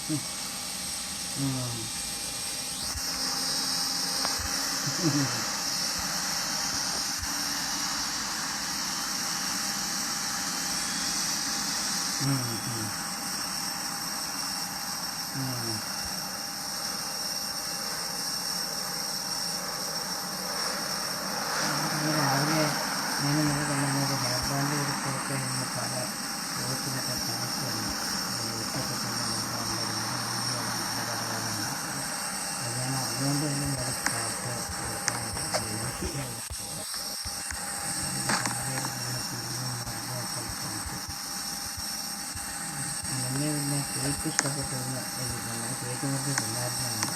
രാവിലെ ഞാൻ ഇന്നലെ കൊണ്ടുവന്നത് ഹെയർ ബാൻഡ് കൊടുത്തൊക്കെ ഇന്ന് പല ഷോപ്പിലൊക്കെ കാണിച്ചു തന്നു. വീട്ടൊക്കെ കൊണ്ടുവന്നിട്ടുണ്ട്. അത് ഞാൻ അറിഞ്ഞുകൊണ്ട് തന്നെ ഇവിടെ സ്റ്റോക്ക് പിന്നെ കേക്ക് ഇഷ്ടപ്പെട്ടെന്ന് എഴുതിയിട്ടുണ്ട്. കേക്ക് നോക്കി പിള്ളേരുന്നുണ്ട്.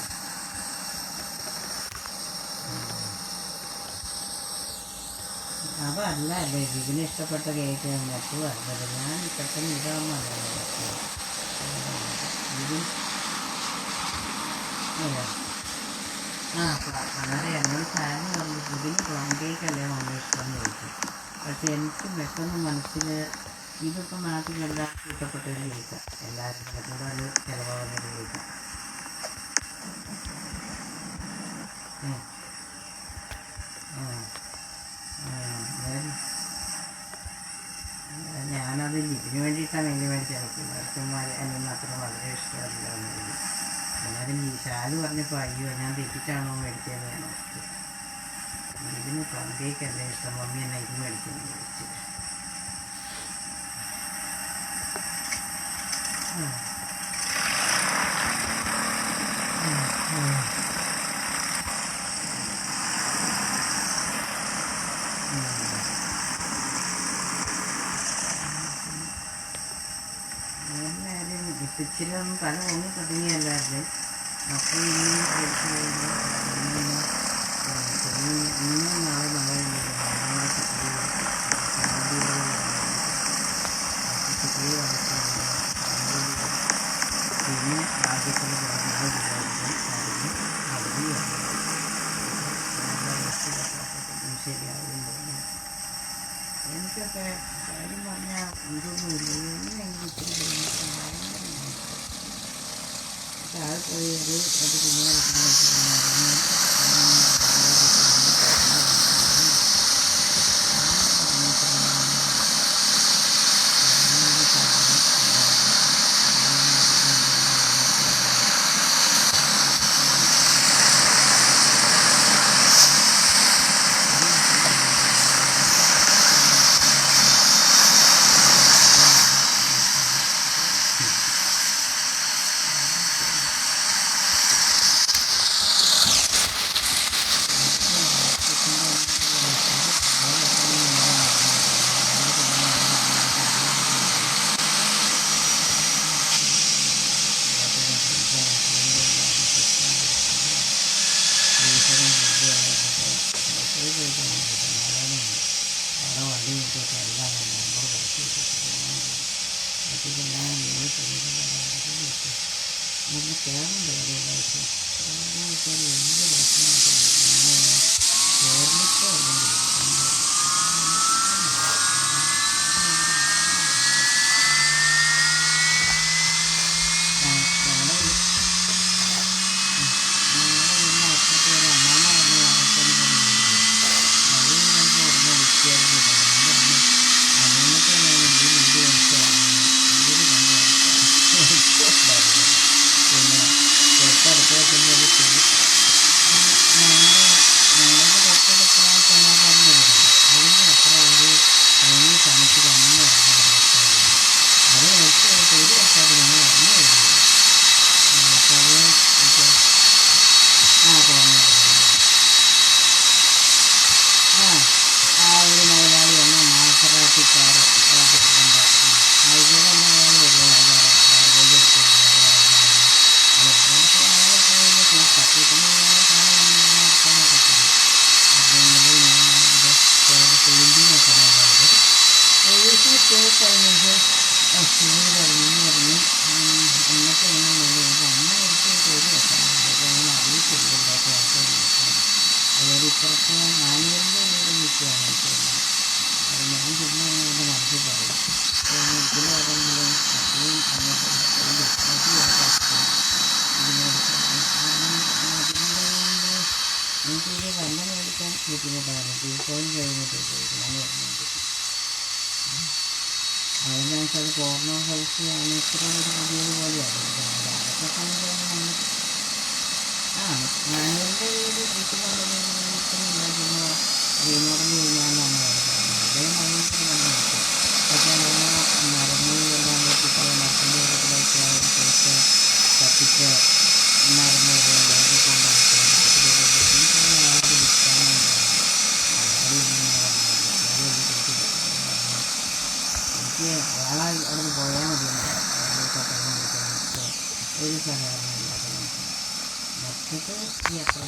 അപ്പോൾ അല്ല അല്ലേ ഇതിന് ഇഷ്ടപ്പെട്ട കേക്ക് മറ്റും അല്ലത്. ഞാൻ പെട്ടെന്ന് ഇതാകുമ്പോൾ ഇതിന് വളരെ എന്നോട് സാധനം പറഞ്ഞു ഇതിന് പ്ലം കേക്കല്ലേ മമ്മി ഇഷ്ടം എന്ന് ചോദിച്ചു. പക്ഷെ എനിക്ക് പെട്ടെന്ന് മനസ്സിൽ ഇതിപ്പോൾ നാട്ടിൽ എല്ലാവർക്കും ഇഷ്ടപ്പെട്ടൊരു കേൾക്കാം. എല്ലാവരും കൂടെ ഒരു ചിലവാകുന്നൊരു കേൾക്കാം. ഞാനത് ഇതിന് വേണ്ടിയിട്ടാണ് എനിക്ക് മേടിച്ചത്. പിള്ളേർക്കൊന്നും അതിനൊന്നും അത്ര വളരെ ഇഷ്ടമല്ല എന്നുള്ളത്. എല്ലാവരും ഈ ശാലു പറഞ്ഞപ്പോൾ അയ്യോ ഞാൻ തെറ്റിച്ചാണോ മേടിച്ചതെന്ന് ഞാൻ ഓർത്തു. ഇതിന് പ്ലം കേക്കല്ലേ ഇഷ്ടം, മമ്മി എന്നെ ഇത് മേടിച്ചെന്ന് ചോദിച്ചു. എല്ലാവരും ഇച്ചിരി ഒന്നും തല പൊങ്ങി തുടങ്ങിയല്ലാതെ അപ്പോൾ ഇന്നും കഴിച്ചു ഇന്നും നാളെ മഴ പിന്നെ ആദ്യത്തിൽ ശരിയാവും തോന്നുന്നു. എനിക്കൊക്കെ കാര്യം പറഞ്ഞാൽ ഇതൊന്നുമില്ല. എങ്ങനെയെങ്കിലും ഇച്ചിരി താഴെ പോയി അത് പിന്നെ ഞങ്ങളുടെ തൊട്ടടുത്ത ബുദ്ധിമുട്ടാണ്. 2 കഴിഞ്ഞിട്ട് ഉപയോഗിക്കണം വരുന്നുണ്ട്. അതിനകത്ത് അത് കോർണർ ഹൗസ് അനേശ്വരം ഒരു പുതിയത് പോലെയാണ്. അതൊക്കെ കണ്ടുകൊണ്ട് നമ്മൾ മാനുവലിൻ്റെ വീട് കിട്ടുന്നില്ല. പിന്നെ റീമോഡൽ ചെയ്യാമെന്നാണ് അവർ പറഞ്ഞത്. അതേ മൈൻഡ് നമ്മൾ എടുക്കും. പക്ഷേ മരങ്ങൾ എല്ലാം വെച്ചിട്ട് മരത്തിൻ്റെ വീട്ടിലേക്ക് പൈസ കത്തിച്ച് മരങ്ങൾ അതൊക്കെ കൊണ്ടുപോയിട്ട് ആർക്ക് വിൽക്കാനുണ്ടാണ് എനിക്ക് ഒരാളെ അവിടെ നിന്ന് പോയാൽ മതി. ഒരു സഹകരണം ഇല്ലാത്ത മനുഷ്യൻ മറ്റൊക്കെ ഈ അത്ര